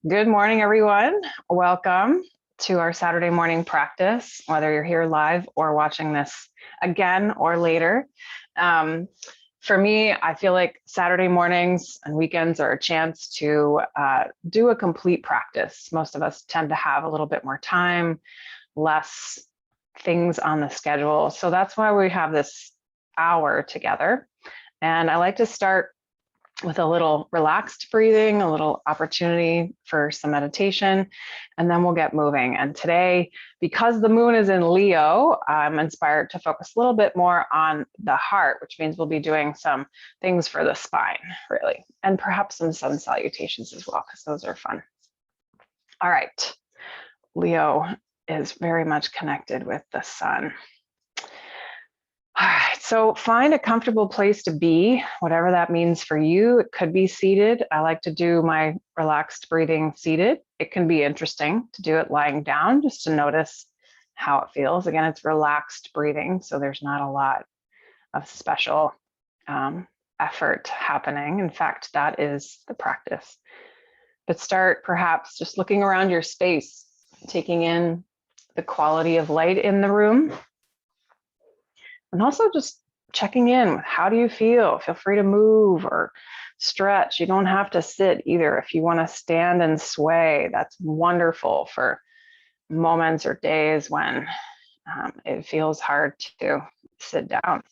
Good morning, everyone. Welcome to our Saturday morning practice, whether you're here live or watching this again or later. For me, I feel like Saturday mornings and weekends are a chance to do a complete practice. Most of us tend to have a little bit more time, less things on the schedule. So that's why we have this hour together. And I like to start with a little relaxed breathing, a little opportunity for some meditation, and then we'll get moving. And today, because the moon is in Leo, I'm inspired to focus a little bit more on the heart, which means we'll be doing some things for the spine, really, and perhaps some sun salutations as well, because those are fun. All right, Leo is very much connected with the sun. All right, so find a comfortable place to be, whatever that means for you. It could be seated. I like to do my relaxed breathing seated. It can be interesting to do it lying down just to notice how it feels. Again, it's relaxed breathing, so there's not a lot of special effort happening. In fact, that is the practice. But start perhaps just looking around your space, taking in the quality of light in the room. And also just checking in with how do you feel? Feel free to move or stretch. You don't have to sit either. If you want to stand and sway, that's wonderful for moments or days when it feels hard to sit down.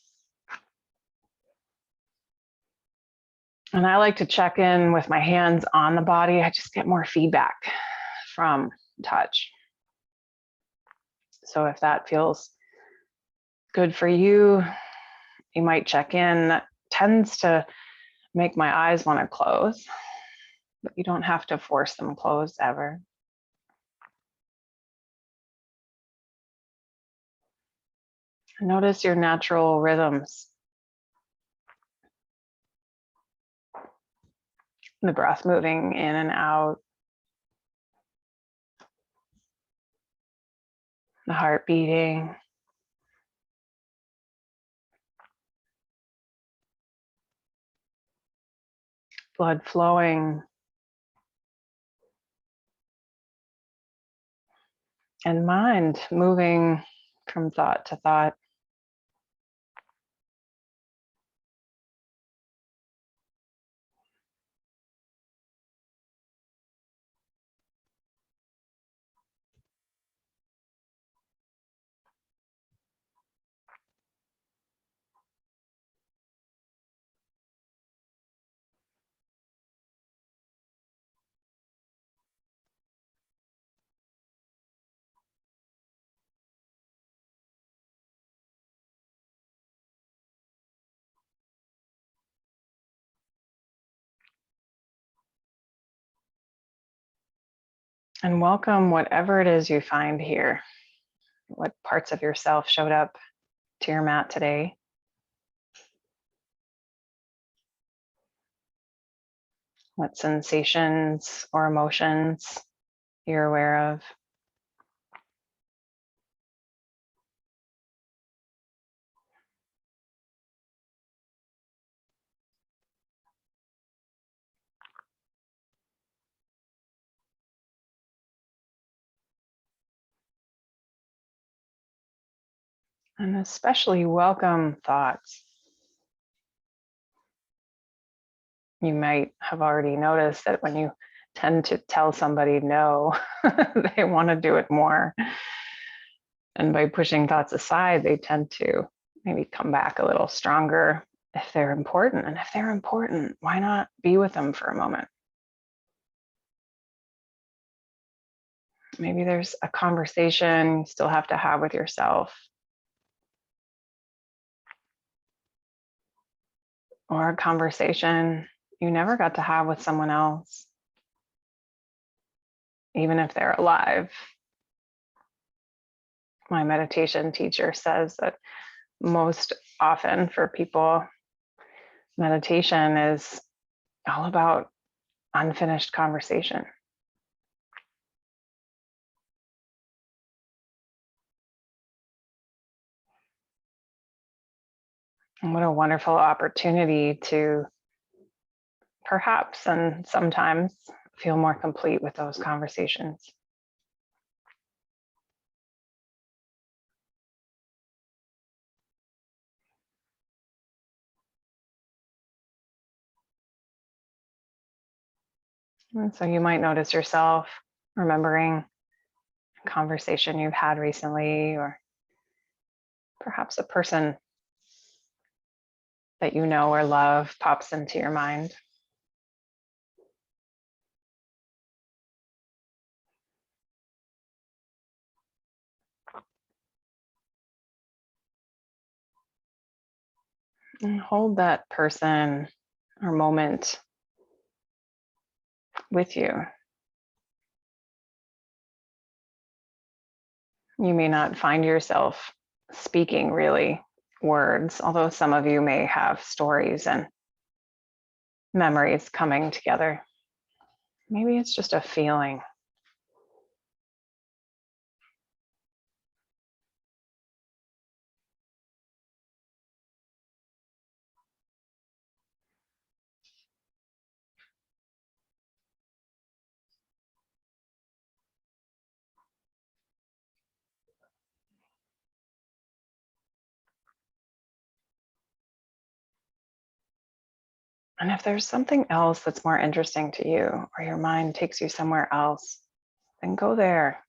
And I like to check in with my hands on the body. I just get more feedback from touch. So if that feels good for you, you might check in. That tends to make my eyes want to close, but you don't have to force them closed ever. Notice your natural rhythms. The breath moving in and out. The heart beating. Blood flowing. And mind moving from thought to thought. And welcome whatever it is you find here. What parts of yourself showed up to your mat today? What sensations or emotions you're aware of? And especially welcome thoughts. You might have already noticed that when you tend to tell somebody no, they want to do it more. And by pushing thoughts aside, they tend to maybe come back a little stronger if they're important. And if they're important, why not be with them for a moment? Maybe there's a conversation you still have to have with yourself, or a conversation you never got to have with someone else, even if they're alive. My meditation teacher says that most often for people, meditation is all about unfinished conversation. And what a wonderful opportunity to perhaps and sometimes feel more complete with those conversations. And so you might notice yourself remembering a conversation you've had recently, or perhaps a person that you know or love pops into your mind. And hold that person or moment with you. You may not find yourself speaking really words, although some of you may have stories and memories coming together. Maybe it's just a feeling. And if there's something else that's more interesting to you, or your mind takes you somewhere else, then go there.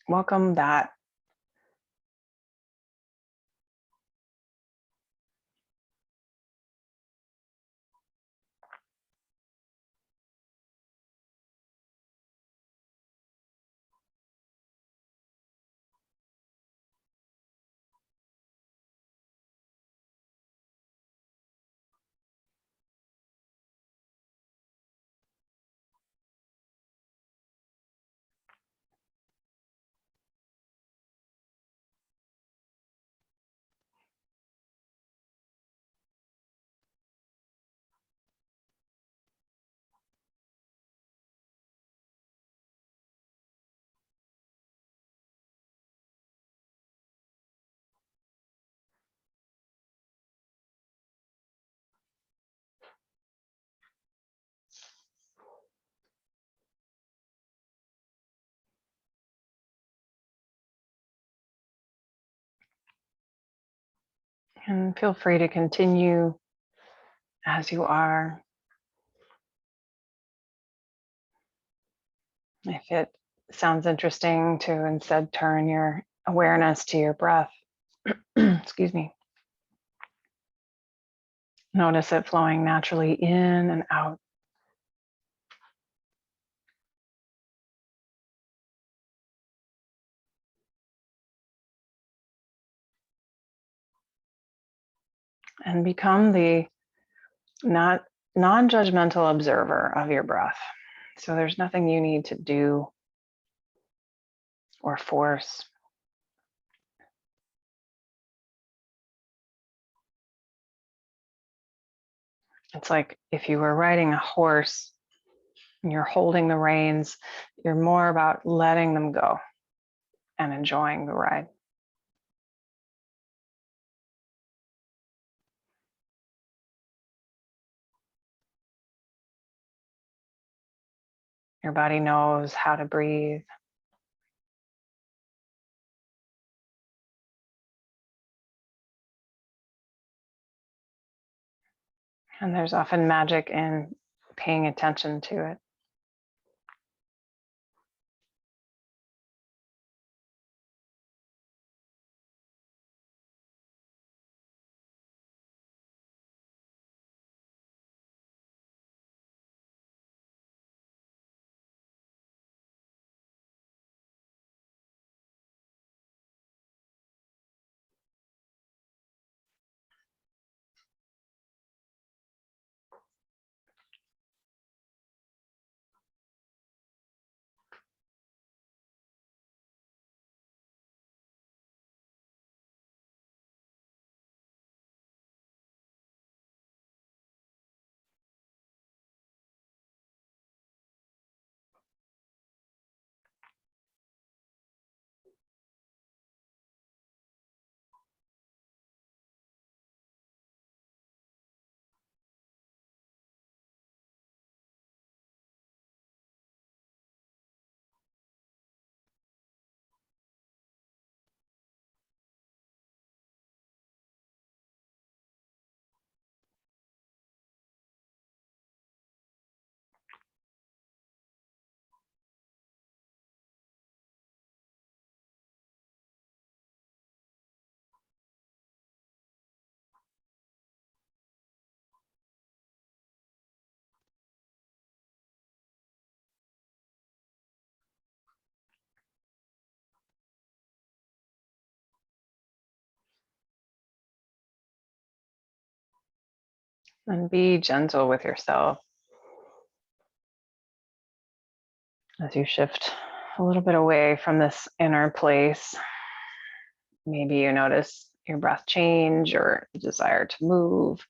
Welcome that. And feel free to continue as you are. If it sounds interesting to instead turn your awareness to your breath, excuse me, notice it flowing naturally in and out. And become the not non-judgmental observer of your breath. So there's nothing you need to do or force. It's like if you were riding a horse and you're holding the reins, you're more about letting them go and enjoying the ride. Your body knows how to breathe. And there's often magic in paying attention to it. And be gentle with yourself as you shift a little bit away from this inner place. Maybe you notice your breath change or desire to move.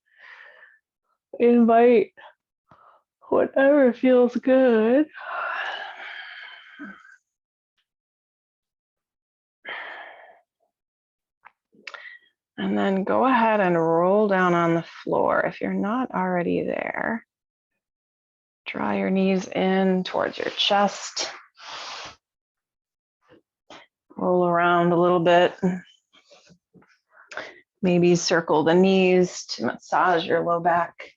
Invite whatever feels good. And then go ahead and roll down on the floor if you're not already there. Draw your knees in towards your chest. Roll around a little bit. Maybe circle the knees to massage your low back.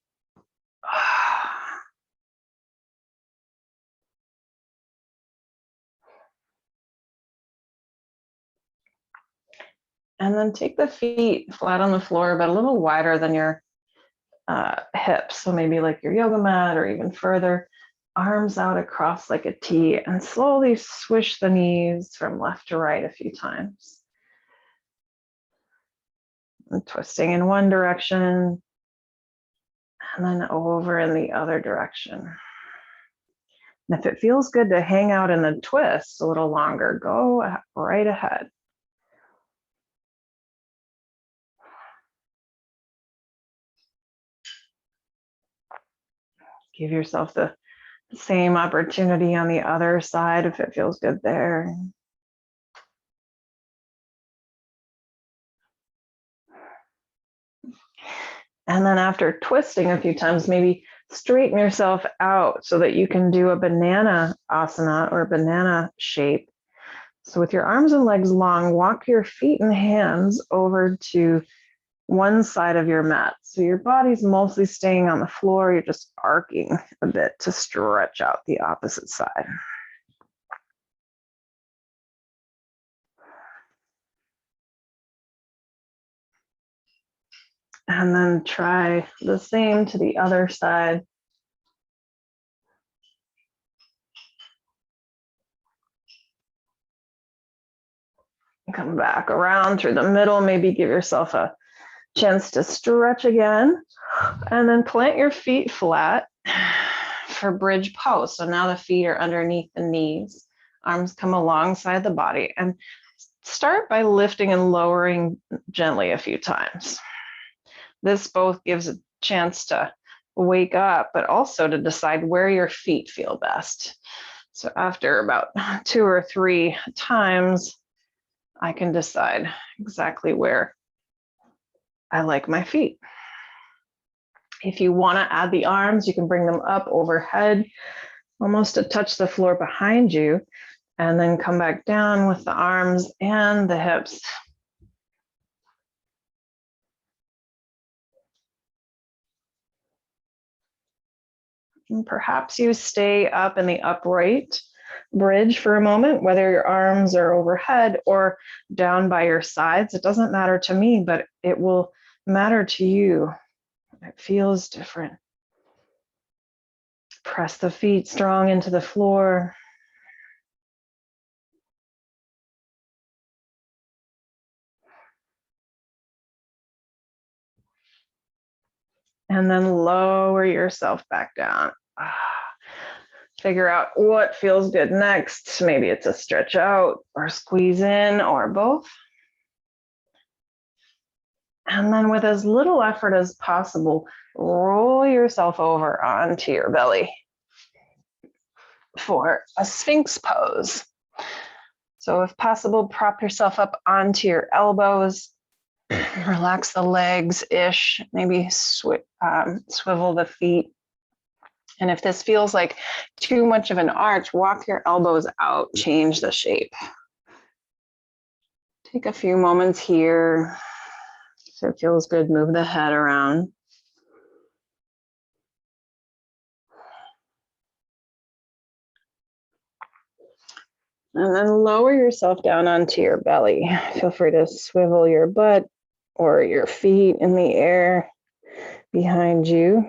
And then take the feet flat on the floor, but a little wider than your hips. So maybe like your yoga mat or even further. Arms out across like a T, and slowly swish the knees from left to right a few times. And twisting in one direction and then over in the other direction. And if it feels good to hang out in the twist a little longer, go right ahead. Give yourself the same opportunity on the other side if it feels good there. And then after twisting a few times, maybe straighten yourself out so that you can do a banana asana or banana shape. So with your arms and legs long, walk your feet and hands over to one side of your mat. So your body's mostly staying on the floor. You're just arcing a bit to stretch out the opposite side. And then try the same to the other side. Come back around through the middle. Maybe give yourself a chance to stretch again. And then plant your feet flat for bridge pose. So now the feet are underneath the knees. Arms come alongside the body. And start by lifting and lowering gently a few times. This both gives a chance to wake up, but also to decide where your feet feel best. So after about 2 or 3 times, I can decide exactly where I like my feet. If you want to add the arms, you can bring them up overhead, almost to touch the floor behind you, and then come back down with the arms and the hips. And perhaps you stay up in the upright bridge for a moment, whether your arms are overhead or down by your sides. It doesn't matter to me, but it will matter to you. It feels different. Press the feet strong into the floor. And then lower yourself back down. Figure out what feels good next. Maybe it's a stretch out or squeeze in or both. And then with as little effort as possible, roll yourself over onto your belly for a Sphinx pose. So if possible, prop yourself up onto your elbows. Relax the legs-ish, maybe swivel the feet. And if this feels like too much of an arch, walk your elbows out, change the shape. Take a few moments here. If it feels good, move the head around. And then lower yourself down onto your belly. Feel free to swivel your butt or your feet in the air behind you.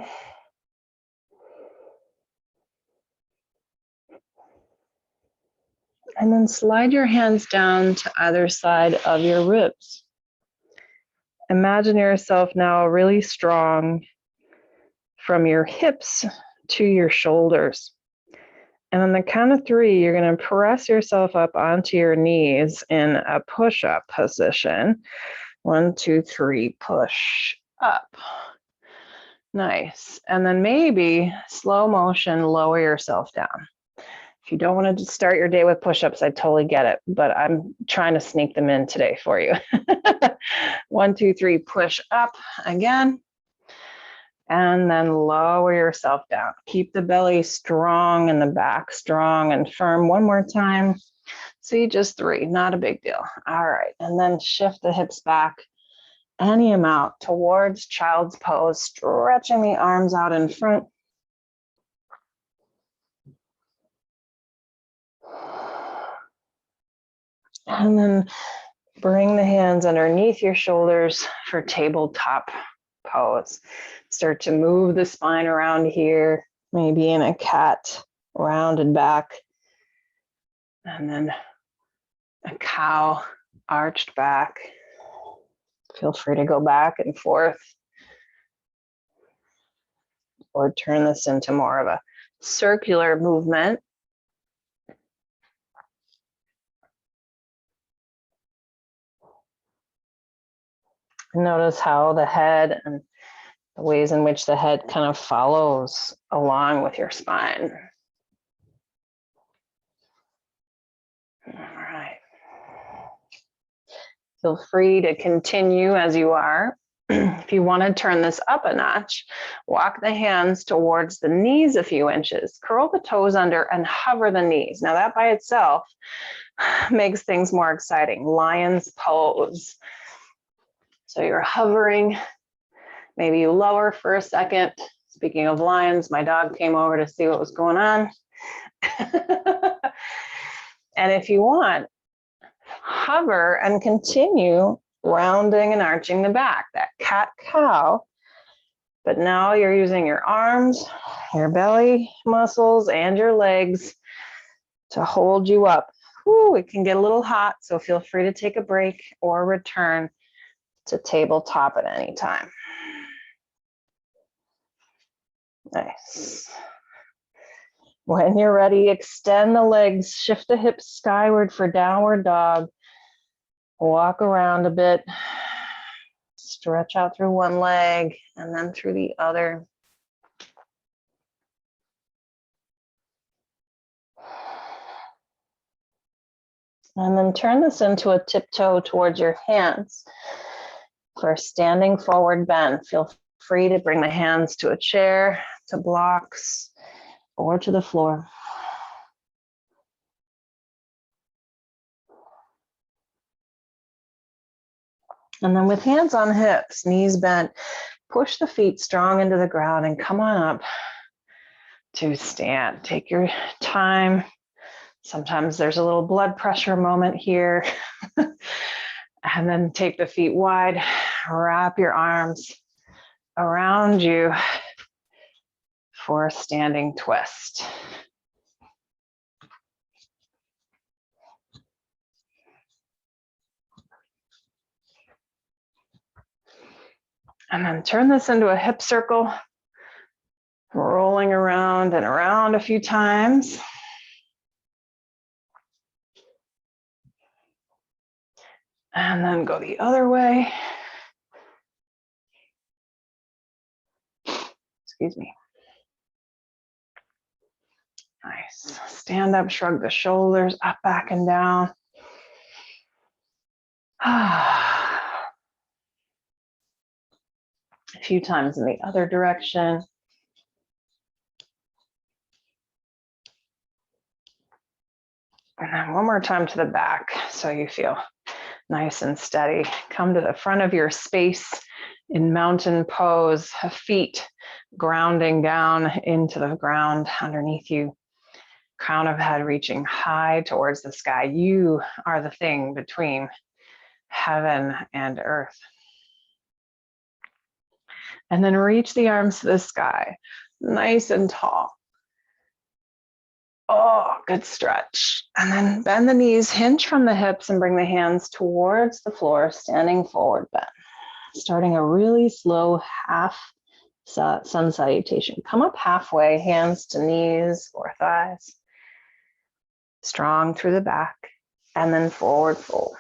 And then slide your hands down to either side of your ribs. Imagine yourself now really strong from your hips to your shoulders. And on the count of 3, you're going to press yourself up onto your knees in a push-up position. 1, 2, 3, push up. Nice. And then maybe slow motion, lower yourself down. If you don't want to start your day with push-ups, I totally get it, but I'm trying to sneak them in today for you. 1, 2, 3, push up again. And then lower yourself down. Keep the belly strong and the back strong and firm. One more time. See, just 3, not a big deal. All right, and then shift the hips back any amount towards child's pose, stretching the arms out in front. And then bring the hands underneath your shoulders for tabletop pose. Start to move the spine around here, maybe in a cat, rounded back. And then a cow, arched back. Feel free to go back and forth or turn this into more of a circular movement. Notice how the head and the ways in which the head kind of follows along with your spine. All right. Feel free to continue as you are. If you want to turn this up a notch, walk the hands towards the knees a few inches, curl the toes under and hover the knees. Now that by itself makes things more exciting. Lion's pose. So you're hovering, maybe you lower for a second. Speaking of lions, my dog came over to see what was going on. And if you want, hover and continue rounding and arching the back, that cat-cow. But now you're using your arms, your belly muscles, and your legs to hold you up. Whew, it can get a little hot, so feel free to take a break or return to tabletop at any time. Nice. When you're ready, extend the legs, shift the hips skyward for downward dog. Walk around a bit, stretch out through one leg and then through the other. And then turn this into a tiptoe towards your hands for standing forward bend. Feel free to bring the hands to a chair, to blocks, or to the floor. And then with hands on hips, knees bent, push the feet strong into the ground and come on up to stand. Take your time. Sometimes there's a little blood pressure moment here. And then take the feet wide, wrap your arms around you for a standing twist. And then turn this into a hip circle, rolling around and around a few times. And then go the other way. Excuse me. Nice. Stand up, shrug the shoulders, up, back, and down. A few times in the other direction. And then one more time to the back so you feel nice and steady. Come to the front of your space in mountain pose, feet grounding down into the ground underneath you. Crown of head reaching high towards the sky. You are the thing between heaven and earth. And then reach the arms to the sky, nice and tall. Oh, good stretch. And then bend the knees, hinge from the hips and bring the hands towards the floor, standing forward bend. Starting a really slow half Sun Salutation. Come up halfway, hands to knees or thighs. Strong through the back, and then forward fold.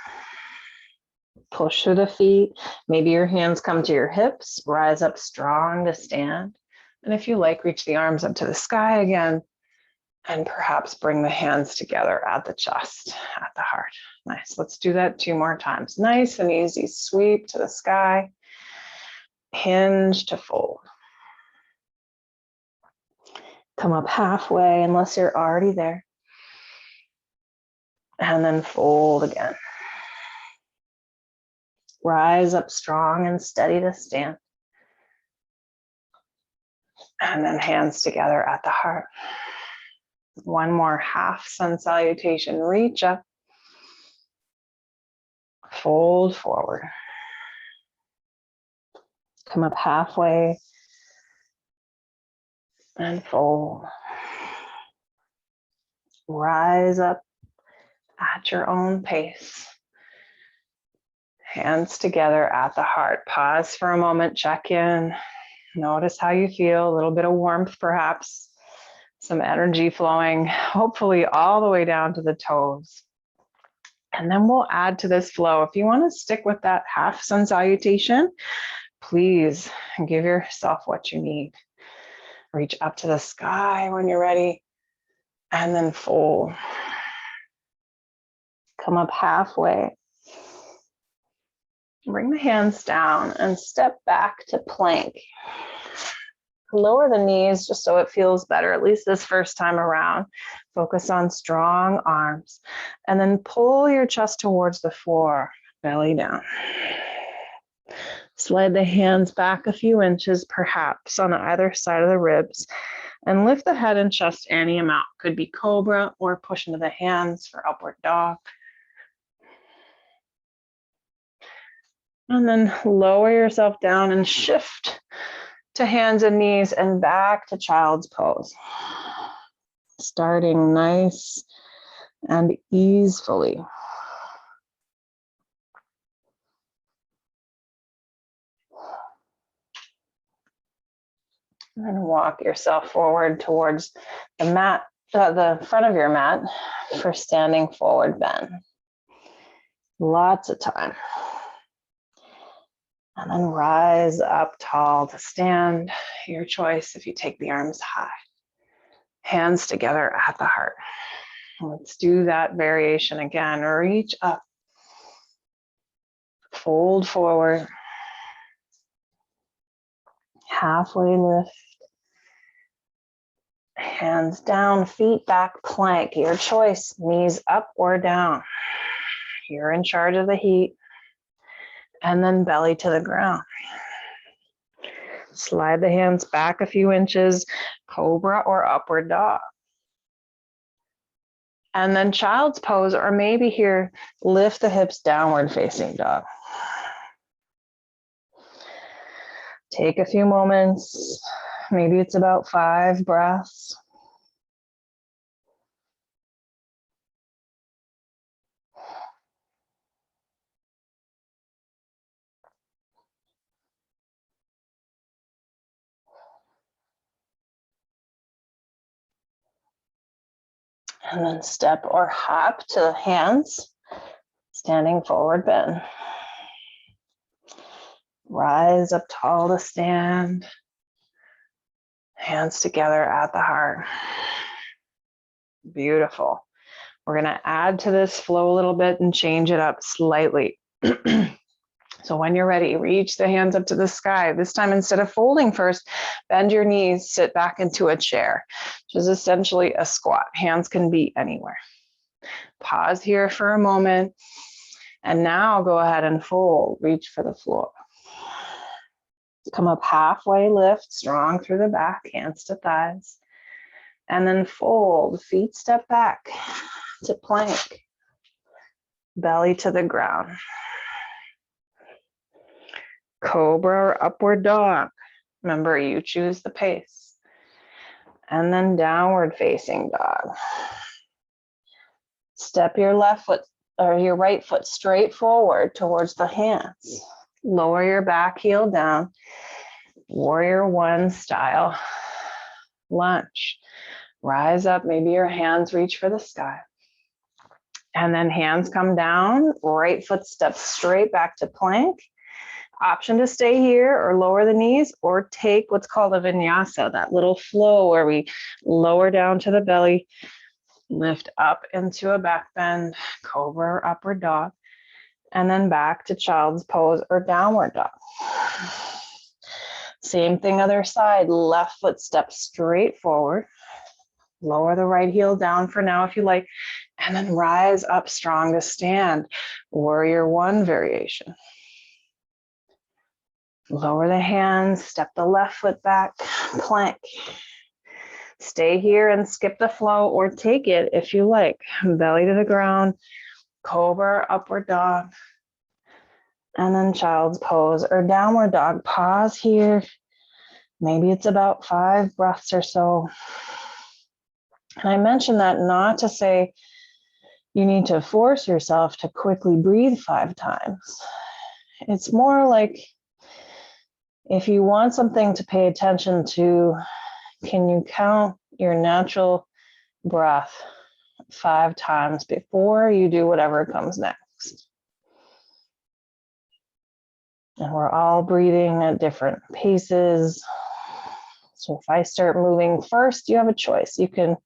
Push through the feet. Maybe your hands come to your hips. Rise up strong to stand. And if you like, reach the arms up to the sky again. And perhaps bring the hands together at the chest, at the heart. Nice. Let's do that 2 more times. Nice and easy. Sweep to the sky. Hinge to fold. Come up halfway unless you're already there. And then fold again. Rise up strong and steady to stand. And then hands together at the heart. 1 more half sun salutation. Reach up. Fold forward. Come up halfway. And fold. Rise up at your own pace. Hands together at the heart. Pause for a moment, check in. Notice how you feel, a little bit of warmth perhaps, some energy flowing, hopefully all the way down to the toes. And then we'll add to this flow. If you want to stick with that half sun salutation, please give yourself what you need. Reach up to the sky when you're ready, and then fold. Come up halfway. Bring the hands down and step back to plank. Lower the knees just so it feels better, at least this first time around. Focus on strong arms. And then pull your chest towards the floor, belly down. Slide the hands back a few inches, perhaps on either side of the ribs. And lift the head and chest any amount. Could be cobra or push into the hands for upward dog. And then lower yourself down and shift to hands and knees and back to child's pose. Starting nice and easefully. And walk yourself forward towards the mat, the front of your mat for standing forward bend. Lots of time. And then rise up tall to stand. Your choice if you take the arms high. Hands together at the heart. Let's do that variation again. Reach up. Fold forward. Halfway lift. Hands down, feet back, plank. Your choice, knees up or down. You're in charge of the heat. And then belly to the ground. Slide the hands back a few inches, cobra or upward dog. And then child's pose, or maybe here, lift the hips downward facing dog. Take a few moments, maybe it's about 5 breaths. And then step or hop to the hands, standing forward bend. Rise up tall to stand. Hands together at the heart. Beautiful. We're going to add to this flow a little bit and change it up slightly. So when you're ready, reach the hands up to the sky. This time, instead of folding first, bend your knees, sit back into a chair, which is essentially a squat. Hands can be anywhere. Pause here for a moment. And now go ahead and fold. Reach for the floor. Come up halfway, lift, strong through the back, hands to thighs. And then fold, feet step back to plank. Belly to the ground. Cobra or upward dog. Remember, you choose the pace. And then downward facing dog. Step your left foot or your right foot straight forward towards the hands. Lower your back heel down. Warrior One style lunge. Rise up, maybe your hands reach for the sky. And then hands come down, right foot steps straight back to plank. Option to stay here or lower the knees or take what's called a vinyasa, that little flow where we lower down to the belly, lift up into a back bend, cobra or upward dog, and then back to child's pose or downward dog. Same thing other side, left foot steps straight forward. Lower the right heel down for now if you like, and then rise up strong to stand. Warrior One variation. Lower the hands, step the left foot back, plank. Stay here and skip the flow or take it if you like. Belly to the ground, cobra, upward dog, and then child's pose or downward dog. Pause here. Maybe it's about 5 breaths or so. And I mentioned that not to say you need to force yourself to quickly breathe 5 times. It's more like if you want something to pay attention to, can you count your natural breath 5 times before you do whatever comes next? And we're all breathing at different paces. So if I start moving first, you have a choice. You can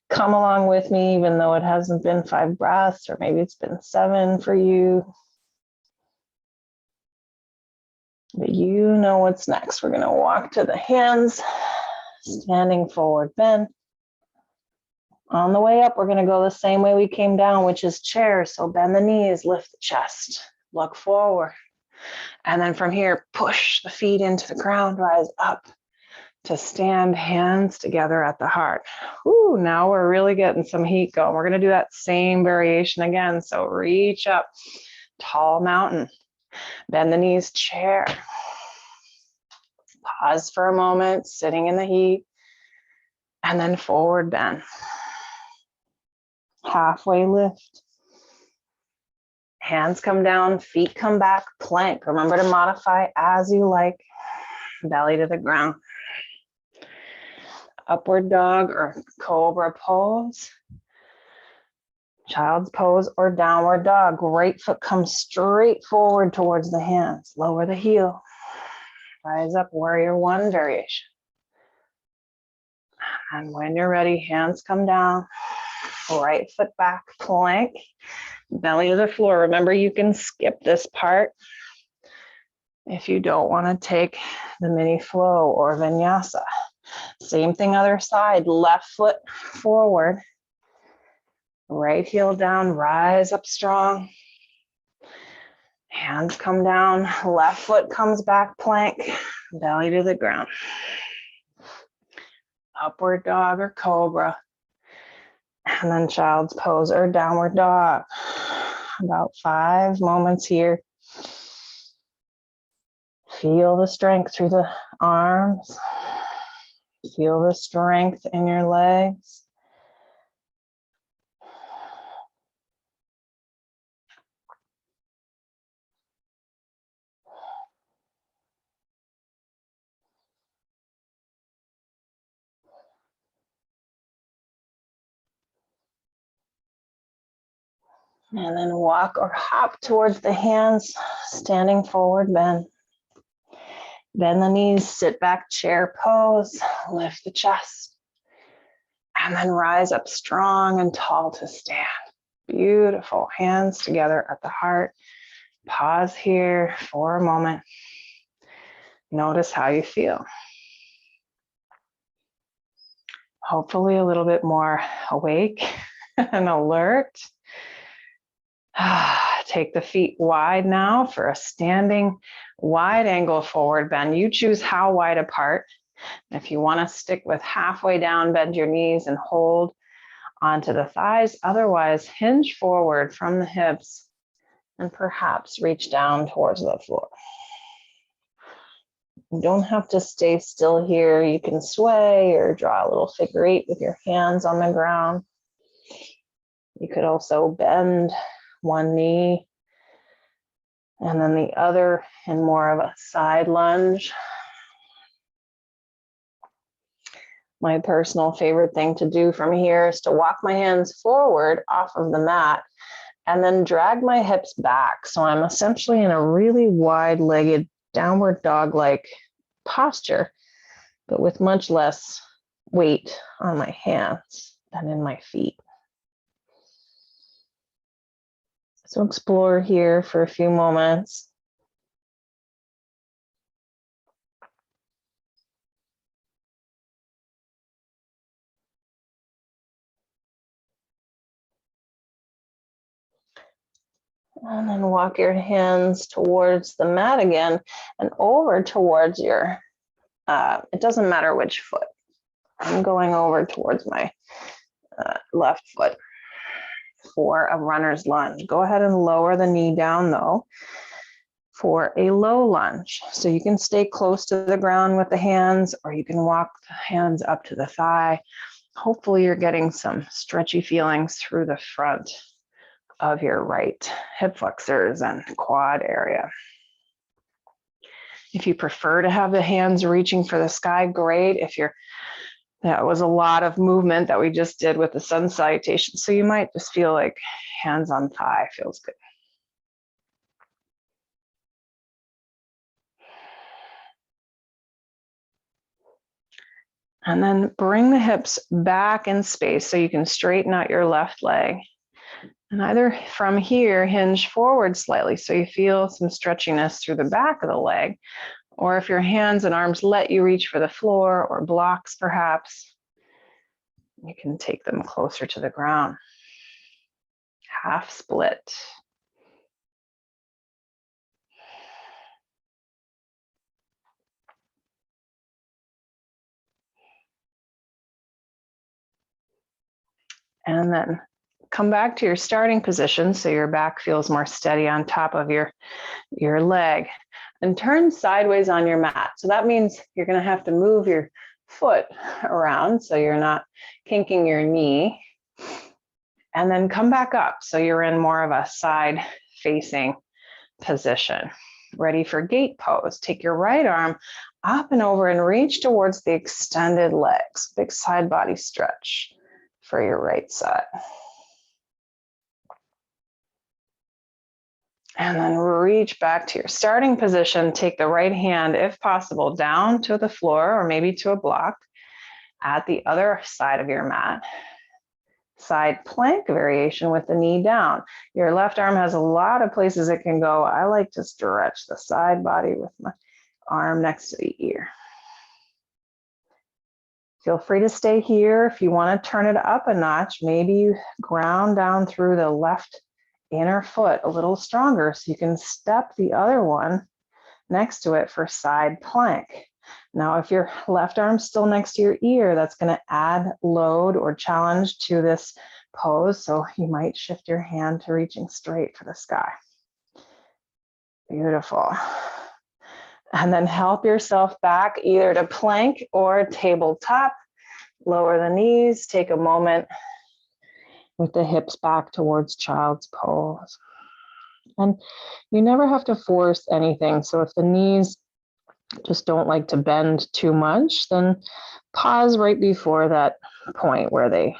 come along with me, even though it hasn't been 5 breaths, or maybe it's been 7 for you. But you know what's next. We're going to walk to the hands, standing forward bend. On the way up, we're going to go the same way we came down, which is chair. So bend the knees, lift the chest, look forward. And then from here, push the feet into the ground, rise up to stand, hands together at the heart. Ooh, now we're really getting some heat going. We're going to do that same variation again. So reach up, tall mountain, bend the knees, chair. Pause for a moment, sitting in the heat, and then forward bend. Halfway lift. Hands come down, feet come back, plank. Remember to modify as you like. Belly to the ground. Upward dog or cobra pose. Child's pose or downward dog. Right foot comes straight forward towards the hands. Lower the heel. Rise up, warrior one variation. And when you're ready, hands come down. Right foot back, plank. Belly to the floor. Remember, you can skip this part if you don't want to take the mini flow or vinyasa. Same thing other side, left foot forward, right heel down, rise up strong. Hands come down, left foot comes back, plank, belly to the ground. Upward dog or cobra. And then child's pose or downward dog. About 5 moments here. Feel the strength through the arms. Feel the strength in your legs. And then walk or hop towards the hands, standing forward bend. Bend the knees, sit back, chair pose, lift the chest. And then rise up strong and tall to stand. Beautiful. Hands together at the heart. Pause here for a moment. Notice how you feel. Hopefully a little bit more awake and alert. Take the feet wide now for a standing wide angle forward bend. You choose how wide apart. If you want to stick with halfway down, bend your knees and hold onto the thighs. Otherwise, hinge forward from the hips and perhaps reach down towards the floor. You don't have to stay still here. You can sway or draw a little figure 8 with your hands on the ground. You could also bend one knee and then the other in more of a side lunge. My personal favorite thing to do from here is to walk my hands forward off of the mat and then drag my hips back. So I'm essentially in a really wide-legged downward dog-like posture, but with much less weight on my hands than in my feet. So explore here for a few moments. And then walk your hands towards the mat again and over towards your, it doesn't matter which foot. I'm going over towards my left foot for a runner's lunge. Go ahead and lower the knee down though for a low lunge. So you can stay close to the ground with the hands, or you can walk the hands up to the thigh. Hopefully you're getting some stretchy feelings through the front of your right hip flexors and quad area. If you prefer to have the hands reaching for the sky, great. That was a lot of movement that we just did with the sun salutation. So you might just feel like hands on thigh feels good. And then bring the hips back in space so you can straighten out your left leg. And either from here, hinge forward slightly so you feel some stretchiness through the back of the leg. Or if your hands and arms let you reach for the floor or blocks perhaps, you can take them closer to the ground. Half split. And then come back to your starting position so your back feels more steady on top of your leg. And turn sideways on your mat. So that means you're going to have to move your foot around so you're not kinking your knee. And then come back up so you're in more of a side facing position. Ready for gate pose. Take your right arm up and over and reach towards the extended legs. Big side body stretch for your right side. And then reach back to your starting position. Take the right hand, if possible, down to the floor or maybe to a block at the other side of your mat. Side plank variation with the knee down. Your left arm has a lot of places it can go. I like to stretch the side body with my arm next to the ear. Feel free to stay here. If you want to turn it up a notch, maybe you ground down through the left inner foot a little stronger so you can step the other one next to it for side plank. Now, if your left arm's still next to your ear, that's going to add load or challenge to this pose. So you might shift your hand to reaching straight for the sky. Beautiful. And then help yourself back either to plank or tabletop. Lower the knees, take a moment with the hips back towards child's pose. And you never have to force anything. So if the knees just don't like to bend too much, then pause right before that point where they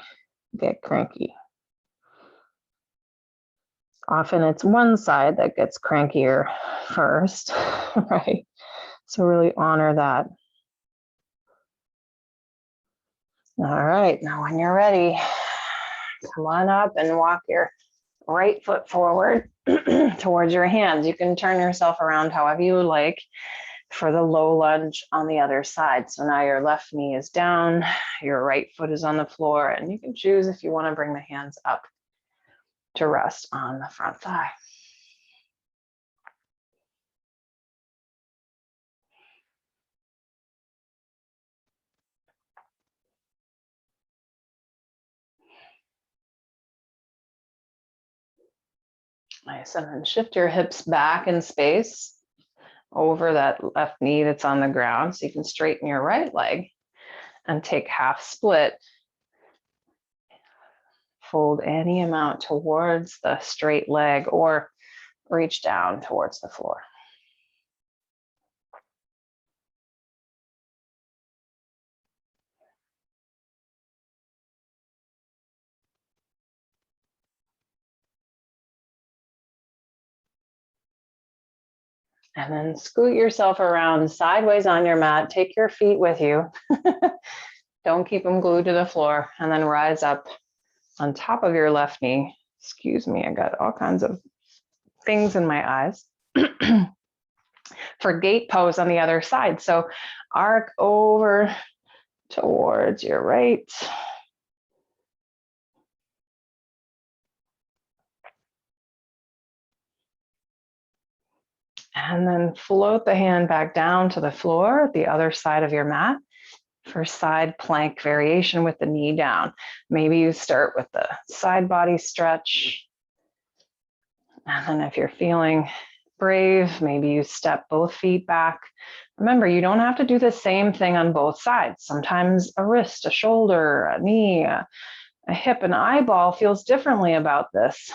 get cranky. Often it's one side that gets crankier first, right? So really honor that. All right, now when you're ready, come on up and walk your right foot forward towards your hands. You can turn yourself around however you like for the low lunge on the other side. So now your left knee is down, your right foot is on the floor, and you can choose if you want to bring the hands up to rest on the front thigh. Nice, and then shift your hips back in space over that left knee that's on the ground so you can straighten your right leg and take half split. Fold any amount towards the straight leg or reach down towards the floor. And then scoot yourself around sideways on your mat. Take your feet with you. Don't keep them glued to the floor. And then rise up on top of your left knee. Excuse me, I got all kinds of things in my eyes. For gate pose on the other side. So arc over towards your right. And then float the hand back down to the floor at the other side of your mat for side plank variation with the knee down. Maybe you start with the side body stretch. And then if you're feeling brave, maybe you step both feet back. Remember, you don't have to do the same thing on both sides. Sometimes a wrist, a shoulder, a knee, a hip, an eyeball feels differently about this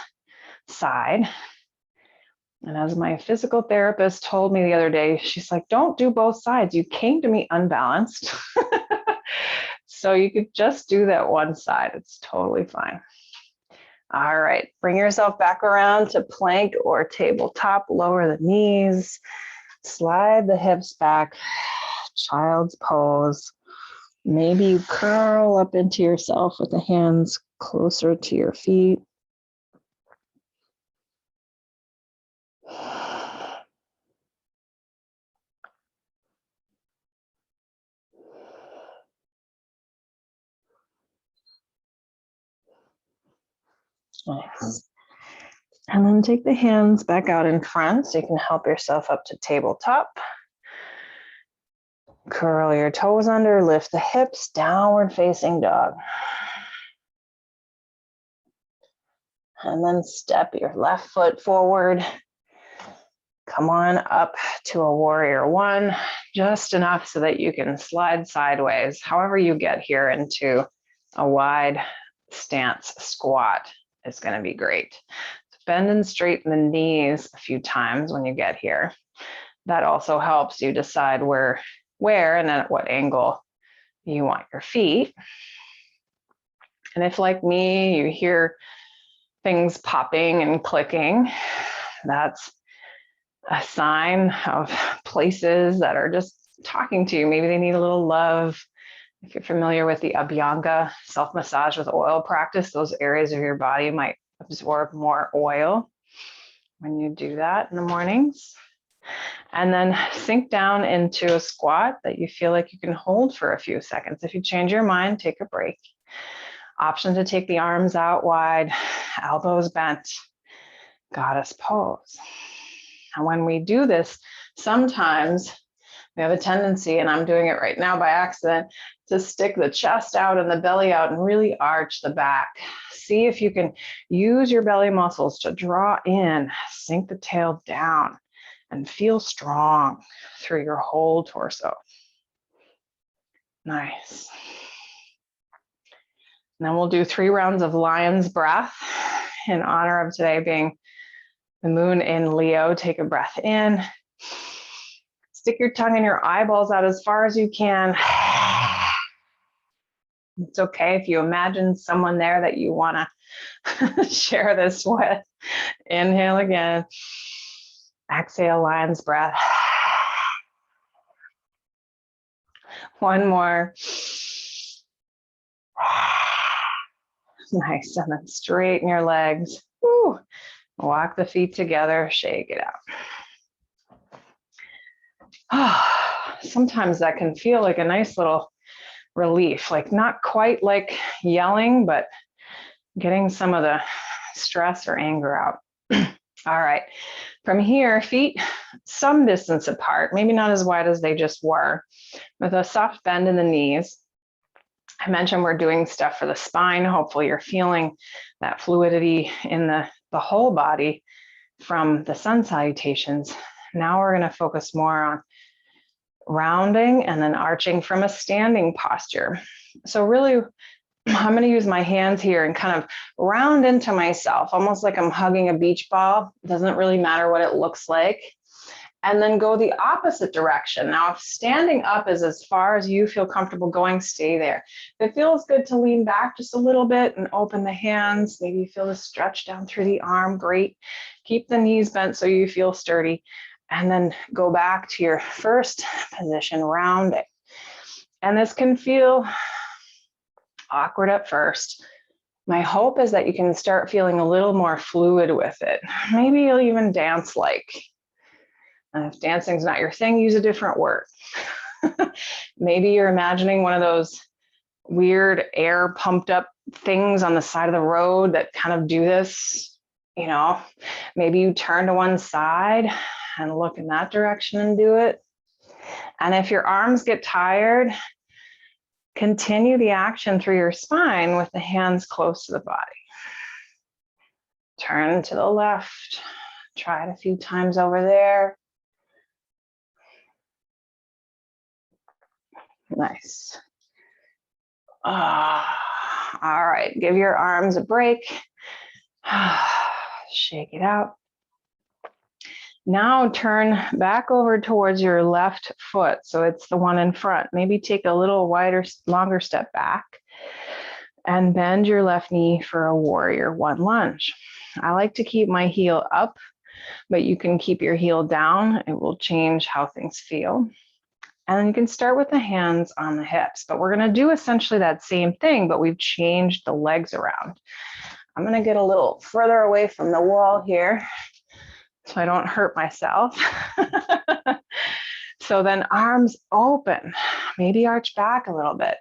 side. And as my physical therapist told me the other day, she's like, don't do both sides. You came to me unbalanced. So you could just do that one side. It's totally fine. All right, bring yourself back around to plank or tabletop. Lower the knees, slide the hips back, child's pose. Maybe you curl up into yourself with the hands closer to your feet. Nice. And then take the hands back out in front so you can help yourself up to tabletop. Curl your toes under, lift the hips, downward facing dog. And then step your left foot forward. Come on up to a warrior one, just enough so that you can slide sideways. However you get here into a wide stance squat is going to be great. Bend and straighten the knees a few times when you get here. That also helps you decide where and at what angle you want your feet. And if, like me, you hear things popping and clicking, that's a sign of places that are just talking to you. Maybe they need a little love. If you're familiar with the Abhyanga self-massage with oil practice, those areas of your body might absorb more oil when you do that in the mornings. And then sink down into a squat that you feel like you can hold for a few seconds. If you change your mind, take a break. Option to take the arms out wide, elbows bent, goddess pose. And when we do this, sometimes we have a tendency, and I'm doing it right now by accident, to stick the chest out and the belly out and really arch the back. See if you can use your belly muscles to draw in, sink the tail down, and feel strong through your whole torso. Nice. And then we'll do 3 rounds of lion's breath in honor of today being the moon in Leo. Take a breath in. Stick your tongue and your eyeballs out as far as you can. It's okay if you imagine someone there that you want to share this with. Inhale again. Exhale, lion's breath. One more. Nice. And then straighten your legs. Woo. Walk the feet together. Shake it out. Sometimes that can feel like a nice little relief, like not quite like yelling, but getting some of the stress or anger out. All right, from here, feet some distance apart, maybe not as wide as they just were, with a soft bend in the knees. I mentioned we're doing stuff for the spine. Hopefully you're feeling that fluidity in the whole body from the Sun Salutations. Now we're going to focus more on rounding and then arching from a standing posture. So really, I'm going to use my hands here and kind of round into myself, almost like I'm hugging a beach ball. It doesn't really matter what it looks like. And then go the opposite direction. Now, if standing up is as far as you feel comfortable going, stay there. If it feels good to lean back just a little bit and open the hands, maybe you feel the stretch down through the arm, great. Keep the knees bent so you feel sturdy. And then go back to your first position, rounding. And this can feel awkward at first. My hope is that you can start feeling a little more fluid with it. Maybe you'll even dance like. And if dancing's not your thing, use a different word. Maybe you're imagining one of those weird air pumped up things on the side of the road that kind of do this, you know. Maybe you turn to one side and look in that direction and do it. And if your arms get tired, continue the action through your spine with the hands close to the body. Turn to the left. Try it a few times over there. Nice. All right, give your arms a break. Shake it out. Now turn back over towards your left foot. So it's the one in front. Maybe take a little wider, longer step back and bend your left knee for a warrior one lunge. I like to keep my heel up, but you can keep your heel down. It will change how things feel. And then you can start with the hands on the hips, but we're going to do essentially that same thing, but we've changed the legs around. I'm going to get a little further away from the wall here so I don't hurt myself. So then arms open, maybe arch back a little bit,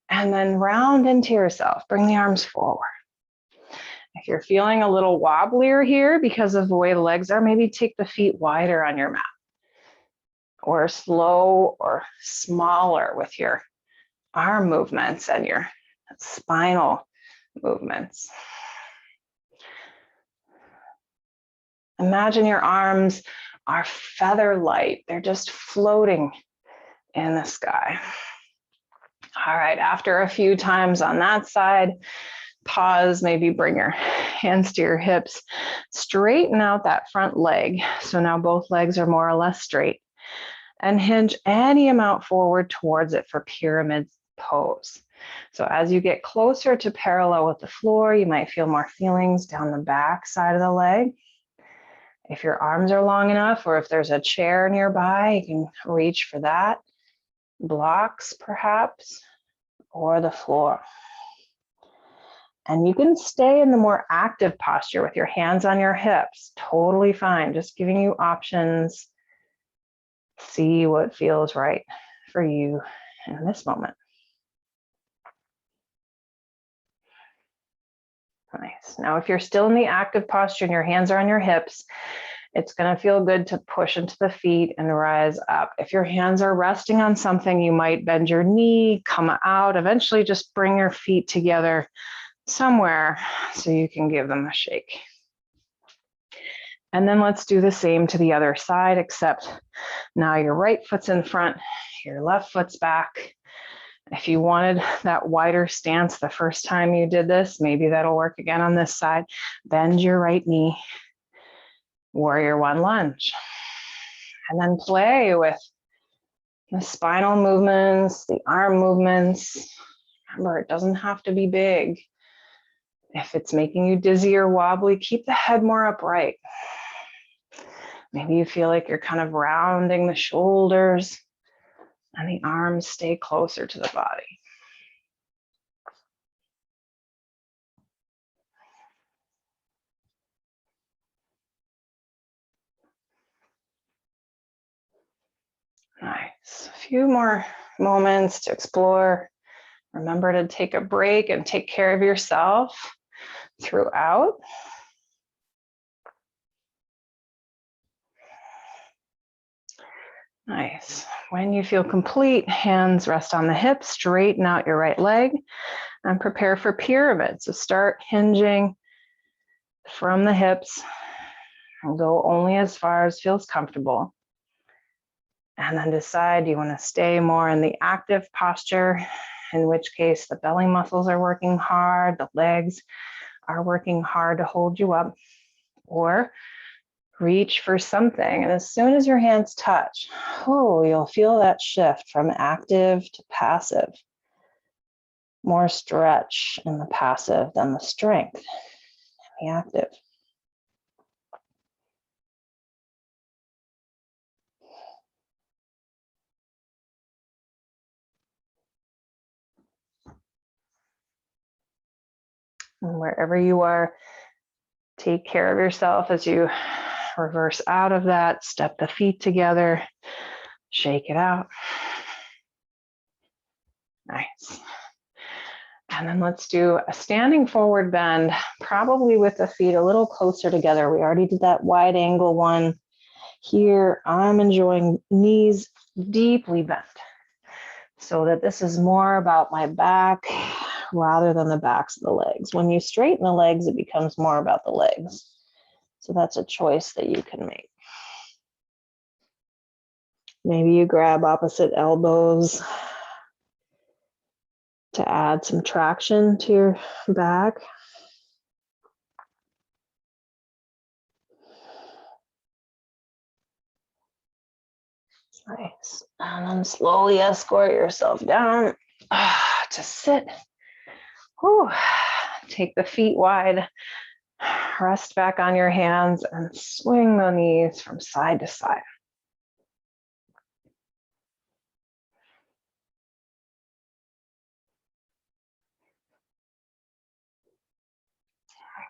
and then round into yourself. Bring the arms forward. If you're feeling a little wobblier here because of the way the legs are, maybe take the feet wider on your mat, or slow or smaller with your arm movements and your spinal movements. Imagine your arms are feather light. They're just floating in the sky. All right, after a few times on that side, pause, maybe bring your hands to your hips, straighten out that front leg. So now both legs are more or less straight, and hinge any amount forward towards it for pyramid pose. So as you get closer to parallel with the floor, you might feel more feelings down the back side of the leg. If your arms are long enough, or if there's a chair nearby, you can reach for that. Blocks perhaps, or the floor. And you can stay in the more active posture with your hands on your hips. Totally fine. Just giving you options. See what feels right for you in this moment. Nice. Now, if you're still in the active posture and your hands are on your hips, it's going to feel good to push into the feet and rise up. If your hands are resting on something, you might bend your knee, come out. Eventually, just bring your feet together somewhere so you can give them a shake. And then let's do the same to the other side, except now your right foot's in front, your left foot's back. If you wanted that wider stance the first time you did this, maybe that'll work again on this side. Bend your right knee, warrior one lunge. And then play with the spinal movements, the arm movements. Remember, it doesn't have to be big. If it's making you dizzy or wobbly, keep the head more upright. Maybe you feel like you're kind of rounding the shoulders and the arms stay closer to the body. Nice. A few more moments to explore. Remember to take a break and take care of yourself throughout. Nice. When you feel complete, hands rest on the hips, straighten out your right leg, and prepare for pyramid. So start hinging from the hips and go only as far as feels comfortable. And then decide, do you want to stay more in the active posture, in which case the belly muscles are working hard, the legs are working hard to hold you up, or reach for something. And as soon as your hands touch, you'll feel that shift from active to passive. More stretch in the passive than the strength in the active. And wherever you are, take care of yourself as you reverse out of that. Step the feet together, shake it out. Nice. And then let's do a standing forward bend, probably with the feet a little closer together. We already did that wide angle one. Here, I'm enjoying knees deeply bent so that this is more about my back rather than the backs of the legs. When you straighten the legs, it becomes more about the legs. So that's a choice that you can make. Maybe you grab opposite elbows to add some traction to your back. Nice. And then slowly escort yourself down to sit. Whew. Take the feet wide. Rest back on your hands and swing the knees from side to side.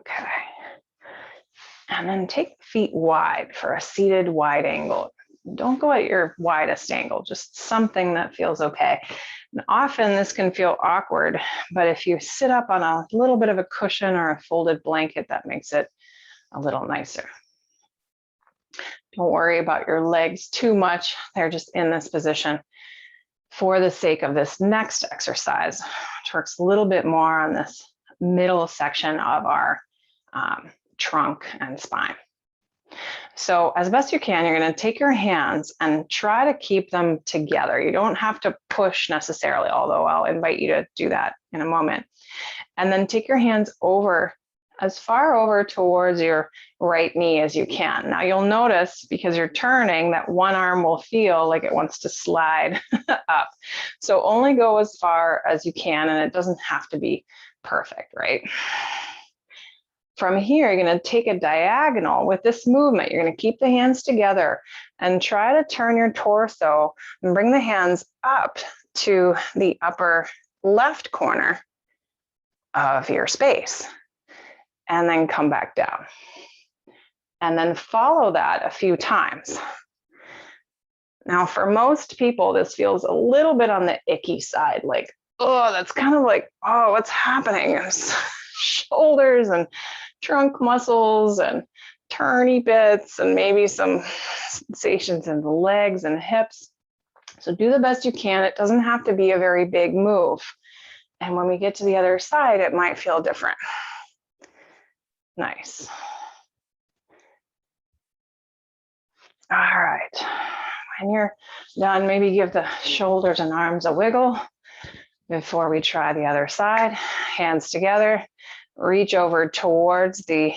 Okay. And then take the feet wide for a seated wide angle. Don't go at your widest angle, just something that feels okay. And often this can feel awkward, but if you sit up on a little bit of a cushion or a folded blanket, that makes it a little nicer. Don't worry about your legs too much. They're just in this position for the sake of this next exercise, which works a little bit more on this middle section of our trunk and spine. So as best you can, you're going to take your hands and try to keep them together. You don't have to push necessarily, although I'll invite you to do that in a moment. And then take your hands over, as far over towards your right knee as you can. Now you'll notice, because you're turning, that one arm will feel like it wants to slide up. So only go as far as you can, and it doesn't have to be perfect, right? From here, you're going to take a diagonal with this movement. You're going to keep the hands together and try to turn your torso and bring the hands up to the upper left corner of your space, and then come back down. And then follow that a few times. Now, for most people, this feels a little bit on the icky side, like, oh, that's kind of like, oh, what's happening? Shoulders and trunk muscles and turny bits, and maybe some sensations in the legs and hips. So do the best you can. It doesn't have to be a very big move. And when we get to the other side, it might feel different. Nice. All right. When you're done, maybe give the shoulders and arms a wiggle before we try the other side. Hands together. Reach over towards the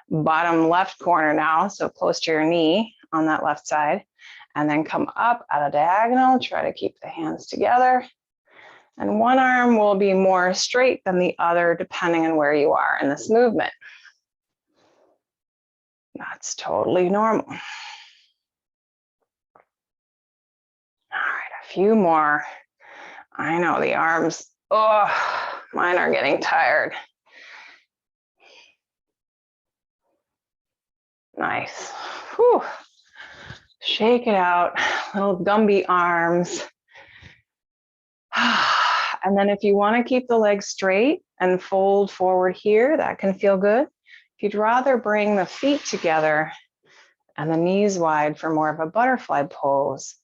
bottom left corner now, so close to your knee on that left side. And then come up at a diagonal. Try to keep the hands together. And one arm will be more straight than the other, depending on where you are in this movement. That's totally normal. All right, a few more. I know the arms, oh, mine are getting tired. Nice. Whew. Shake it out, little Gumby arms. And then if you want to keep the legs straight and fold forward here, that can feel good. If you'd rather bring the feet together and the knees wide for more of a butterfly pose,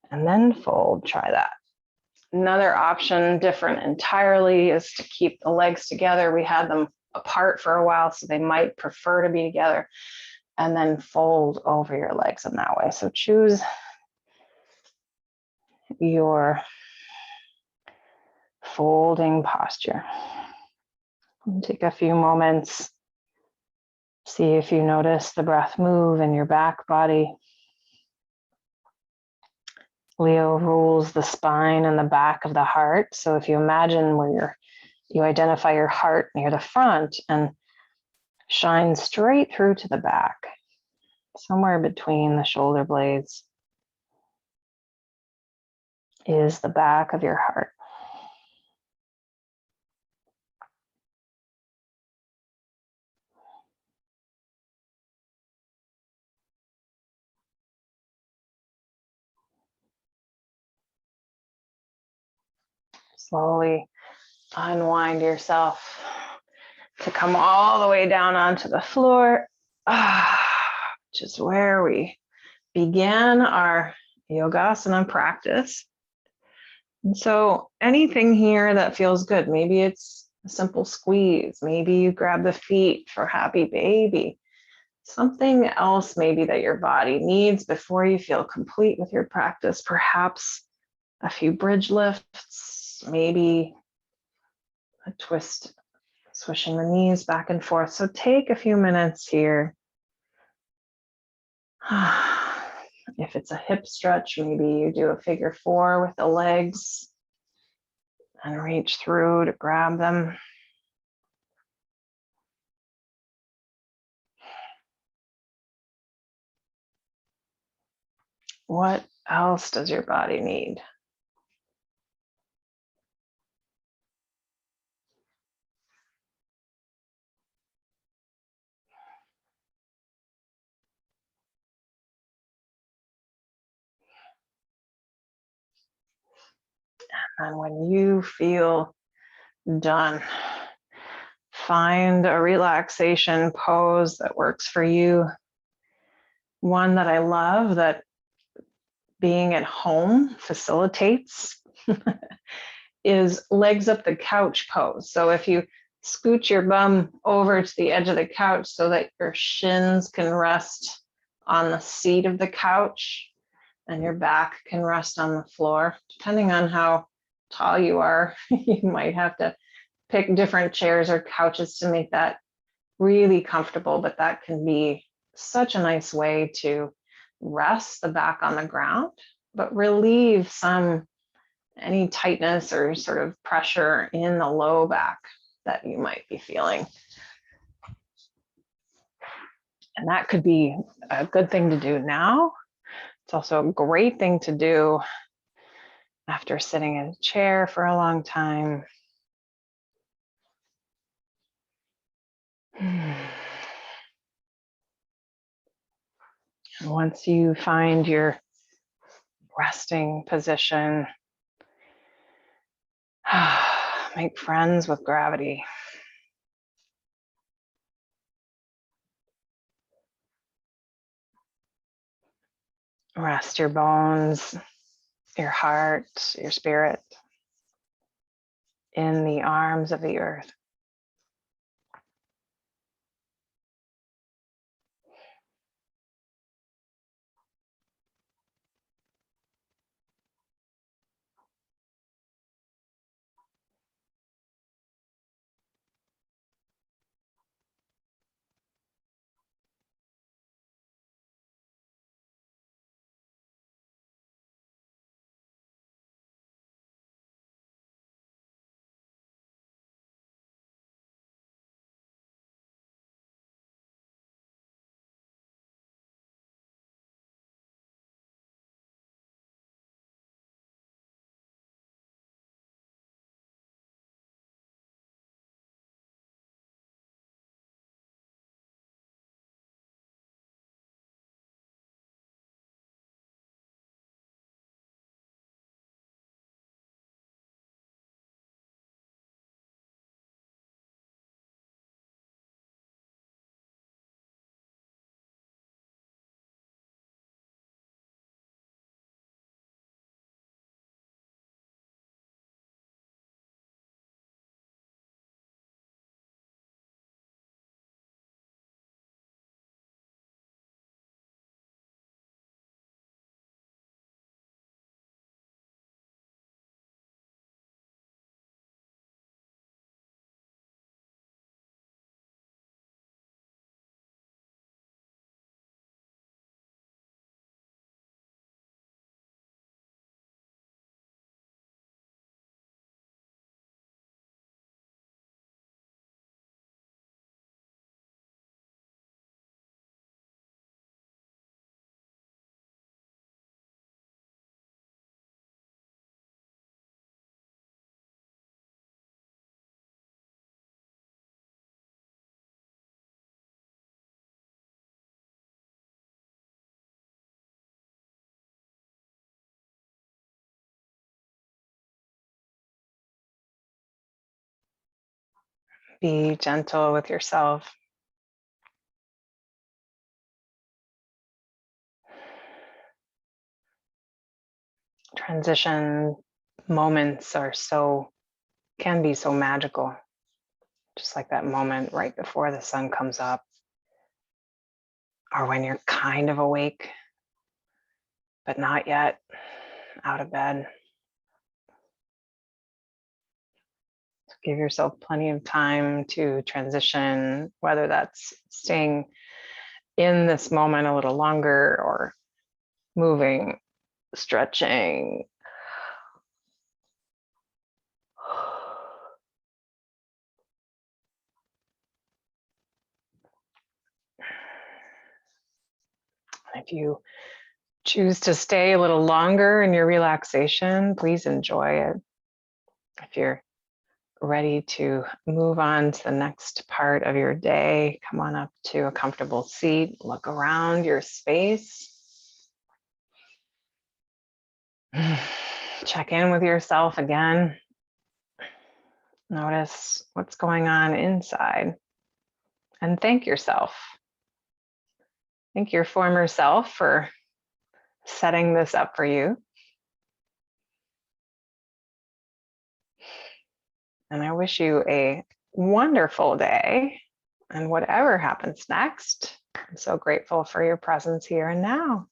and then fold, try that. Another option, different entirely, is to keep the legs together. We had them apart for a while, so they might prefer to be together, and then fold over your legs in that way. So choose your folding posture. And take a few moments. See if you notice the breath move in your back body. Leo rules the spine and the back of the heart. So if you imagine where you identify your heart near the front and shine straight through to the back, somewhere between the shoulder blades is the back of your heart. Slowly unwind yourself to come all the way down onto the floor, which is where we began our yogasana practice. And so anything here that feels good, maybe it's a simple squeeze, maybe you grab the feet for happy baby, something else maybe that your body needs before you feel complete with your practice, perhaps a few bridge lifts, maybe a twist, swishing the knees back and forth. So take a few minutes here. If it's a hip stretch, maybe you do a figure 4 with the legs and reach through to grab them. What else does your body need? And when you feel done, find a relaxation pose that works for you. One that I love that being at home facilitates is legs up the couch pose. So if you scooch your bum over to the edge of the couch so that your shins can rest on the seat of the couch and your back can rest on the floor, depending on how tall you are, you might have to pick different chairs or couches to make that really comfortable, but that can be such a nice way to rest the back on the ground, but relieve any tightness or sort of pressure in the low back that you might be feeling. And that could be a good thing to do now. It's also a great thing to do after sitting in a chair for a long time. And once you find your resting position, make friends with gravity. Rest your bones, your heart, your spirit in the arms of the earth. Be gentle with yourself. Transition moments can be so magical. Just like that moment right before the sun comes up, or when you're kind of awake, but not yet out of bed. So give yourself plenty of time to transition, whether that's staying in this moment a little longer or moving, stretching. If you choose to stay a little longer in your relaxation, please enjoy it. If you're ready to move on to the next part of your day, come on up to a comfortable seat, look around your space. Check in with yourself again. Notice what's going on inside and thank yourself. Thank your former self for setting this up for you. And I wish you a wonderful day and whatever happens next. I'm so grateful for your presence here and now.